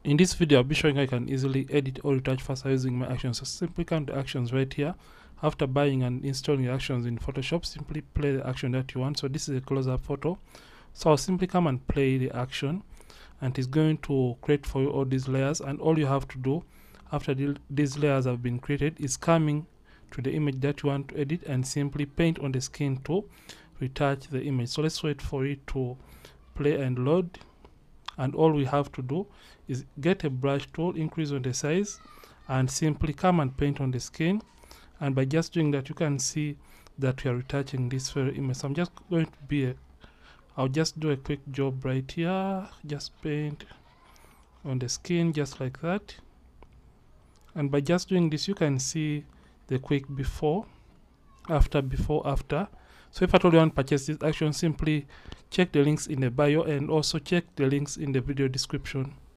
In this video, I'll be showing how I can easily edit or retouch faster using my actions. So simply come to actions right here. After buying and installing actions in Photoshop, simply play the action that you want. So this is a close-up photo. So I'll simply come and play the action, and it's going to create for you all these layers. And all you have to do after these layers have been created is coming to the image that you want to edit and simply paint on the skin to retouch the image. So let's wait for it to play and load. And all we have to do is get a brush tool, increase on the size, and simply come and paint on the skin. And by just doing that, you can see that we are retouching this very image. So I'm just going to I'll just do a quick job right here. Just paint on the skin just like that. And by just doing this, you can see the quick before, after. So if at all you want to purchase this action, simply check the links in the bio and also check the links in the video description.